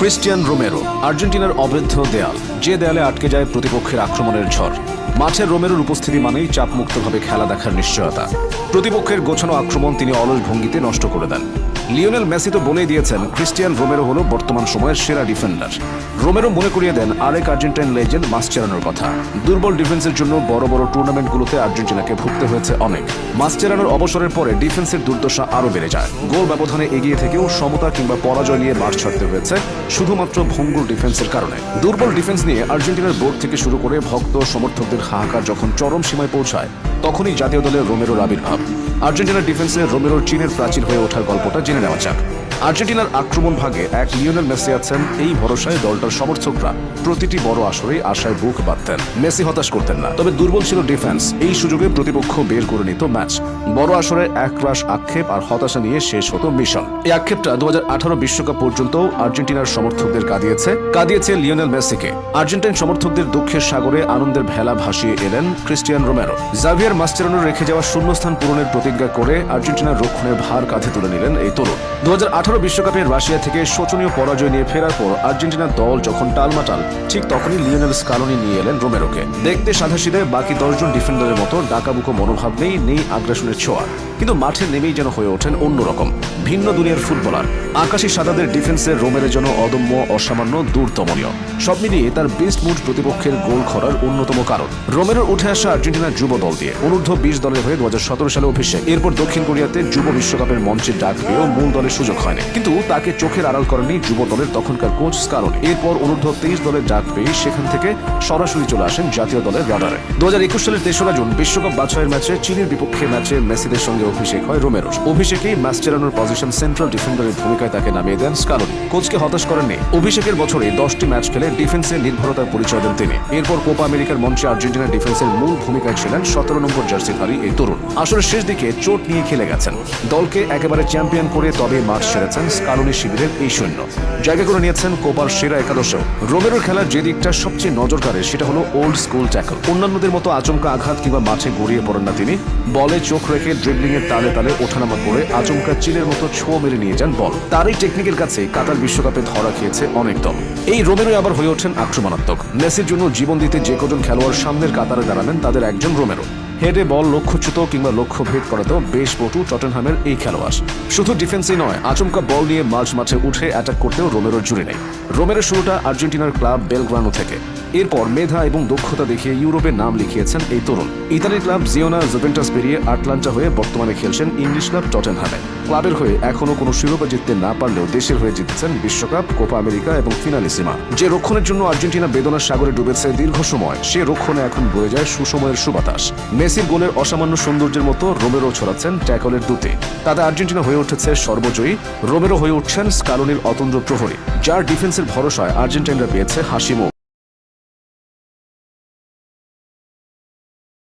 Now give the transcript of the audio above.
Cristian Romero আর্জেন্টিনার অবৈধ দেয়াল, যে দেয়ালে আটকে যায় প্রতিপক্ষের আক্রমণের ঝড়। মাঠে রোমেরোর উপস্থিতি মানেই চাপমুক্তভাবে খেলা দেখার নিশ্চয়তা। প্রতিপক্ষের গোছানো আক্রমণ তিনি অলস ভঙ্গিতে নষ্ট করে দেন। লিওনেল মেসি তো বলেই দিয়েছেন ক্রিস্টিয়ান রোমেরো হলো বর্তমান সময়ের সেরা ডিফেন্ডার। রোমেরো মনে করিয়ে দেন আরেক আর্জেন্টাইন লেজেন্ড মাসচেরানোর কথা। দুর্বল ডিফেন্সের জন্য বড় বড় টুর্নামেন্টগুলোতে আর্জেন্টিনাকে ভুগতে হয়েছে অনেক। মাসচেরানোর অবসরের পরে ডিফেন্সের দুর্দশা আরও বেড়ে যায়। গোল ব্যবধানে এগিয়ে থেকেও সমতা কিংবা পরাজয় নিয়ে মাঠ ছাড়তে হয়েছে শুধুমাত্র ভঙ্গুর ডিফেন্সের কারণে। দুর্বল ডিফেন্স নিয়ে আর্জেন্টিনার বোর্ড থেকে শুরু করে ভক্ত সমর্থকদের হাহাকার যখন চরম সীমায় পৌঁছায়, তখনই জাতীয় দলের রোমেরোর আবির্ভাব। আর্জেন্টিনার ডিফেন্সে রোমেরোর চীনের প্রাচীর হয়ে ওঠার গল্পটা জেনে নেওয়া যাক। আর্জেন্টিনার আক্রমণ ভাগে এক লিওনেল মেসি আছেন, এই ভরসায় দলটার সমর্থকরা প্রতিটি বড় আসরে আশায় বুক বাঁধতেন। মেসি হতাশ করতেন না, তবে দুর্বল ছিল ডিফেন্স। এই সুযোগে প্রতিপক্ষ বের করে নিত ম্যাচ। বড় আসরে একরাশ আক্ষেপ আর হতাশা নিয়ে শেষ হতো মিশন। এই আক্ষেপটা 2018 বিশ্বকাপ পর্যন্ত আর্জেন্টিনার সমর্থকদের কাঁদিয়েছে লিওনেল মেসিকে। আর্জেন্টাইন সমর্থকদের দুঃখের সাগরে আনন্দের ভেলা ভাসিয়ে এলেন ক্রিস্টিয়ান রোমেরো। জাভিয়ার মাসচেরানোর রেখে যাওয়া শূন্যস্থান পূরণের প্রতিজ্ঞা করে আর্জেন্টিনার রক্ষণের ভার কাঁধে তুলে নিলেন এই তরুণ। 2018 বিশ্বকাপে রাশিয়া থেকে শোচনীয় পরাজয় নিয়ে ফেরার পর আর্জেন্টিনার দল যখন টালমাটাল, ঠিক তখনই লিওনেল স্কালোনি নিয়ে এলেন রোমেরোকে। দেখতে সাদাসিধে, বাকি 10 জন ডিফেন্ডারের মতো ডাকাবুকো মনোভাব নেই আগ্রাসনের ছোঁয়া, কিন্তু মাঠে নেমেই যেন হয়ে ওঠেন অন্যরকম ভিন্ন দুনিয়ার ফুটবলার। আকাশী সাদাদের ডিফেন্সের রোমেরোর জন্য অদম্য, অসামান্য, দূরতমনীয়। সব মিলিয়ে তার বেস্ট মুড প্রতিপক্ষের গোল খরার অন্যতম কারণ। রোমেরোর উঠে আসা আর্জেন্টিনার যুব দল দিয়ে অনূর্ধ্ব 20 দলের হয়ে 2017 সালে অভিষেক। এরপর দক্ষিণ কোরিয়াতে যুব বিশ্বকাপের মঞ্চে ডাক পেয়েও মূল দলের সুযোগ হয়নি, কিন্তু তাকে চোখের আড়াল করেনি যুব দলের তখনকার কোচ স্কালোনি। এরপর অনূর্ধ্ব 23 দলের ডাক পেয়ে সেখান থেকে সরাসরি চলে আসেন জাতীয় দলের রাডারে। 2021 সালের 3রা জুন বিশ্বকাপ বাছাইয়ের ম্যাচে চীনের বিপক্ষে ম্যাচে মেসিদের সঙ্গে অভিষেক হয় রোমেরোর। অভিষেকেই মাসচেরানোর পজিশন সেন্ট্রাল ডিফেন্ডারের ভূমিকায় তাকে নামিয়ে দেন স্কালোনি। কোচকে হতাশ করেননি। অভিষেকের বছরে 10টি ম্যাচ খেলে ডিফেন্সে নির্ভরতার পরিচয় দেন তিনি। এরপর কোপা আমেরিকার মঞ্চে আর্জেন্টিনার ডিফেন্সের মূল ভূমিকায় ছিলেন 17 নম্বর জার্সিধারী এই তরুণ। আসলে শেষ দিকে চোট নিয়ে খেলে গেছেন। দলকে একেবারে চ্যাম্পিয়ন করে তবে মাঠ সেরেছেন স্কালোনি শিবিরের এই সৈন্য। জায়গা করে নিয়েছেন কোপার সেরা একাদশেও। রোমেরোর খেলার যে দিকটা সবচেয়ে নজর কাড়ে সেটা হলো ওল্ড স্কুল ট্যাকল। অন্যান্যদের মতো আচমকা আঘাত কিংবা মাঠে গড়িয়ে পড়েন না তিনি। বলে চোখ রেখে ড্রিবলিং এর তালে তালে ওঠানামা করে আচমকা চিলের মতো ছোঁয়া মেরে নিয়ে যান বল। তার এই টেকনিকের কাছে কাতার বিশ্বকাপে ধরা খেয়েছে অনেক দল। এই রোমেরো আবার হয়ে ওঠেন আক্রমণাত্মক। মেসির জন্য জীবন দিতে যে কজন খেলোয়াড় সামনের কাতারে দাঁড়াবেন তাদের একজন রোমেরো। হেডে বল লক্ষ্যচ্যুত কিংবা লক্ষ্য ভেদ করাতেও বেশ পটু টটেনহামের এই খেলোয়াড়। শুধু ডিফেন্সই নয়, আচমকা বল নিয়ে মাঝে উঠে অ্যাটাক করতেও রোমেরোর জুড়ি নেই। রোমেরোর শুরুটা আর্জেন্টিনার ক্লাব বেলগ্রানো থেকে। এরপর মেধা এবং দক্ষতা দেখিয়ে ইউরোপে নাম লিখিয়েছেন এই তরুণ। ইতালির ক্লাব জিওনা জুভেন্টাস পেরিয়ে আটলান্টা হয়ে বর্তমানে খেলছেন ইংলিশ ক্লাব টটেনহামে। ক্লাবের হয়ে এখনো কোনো শিরোপা জিততে না পারলেও দেশের হয়ে জিতেছেন বিশ্বকাপ, কোপা আমেরিকা এবং ফিনালিসিমা। যে রক্ষণের জন্য আর্জেন্টিনা বেদনার সাগরে ডুবেছে দীর্ঘ সময়, সে রক্ষণে এখন বয়ে যায় সুসময়ের সুবাতাস। মেসির গোলের অসামান্য সৌন্দর্যের মতো রোমেরো ছড়াচ্ছেন ট্যাকলের দুতে। তাতে আর্জেন্টিনা হয়ে উঠেছে সর্বজয়ী। রোমেরো হয়ে উঠছেন স্কালোনির অতন্দ্র প্রহরী, যার ডিফেন্সের ভরসায় আর্জেন্টাইনরা পেয়েছে হাসি মুখ।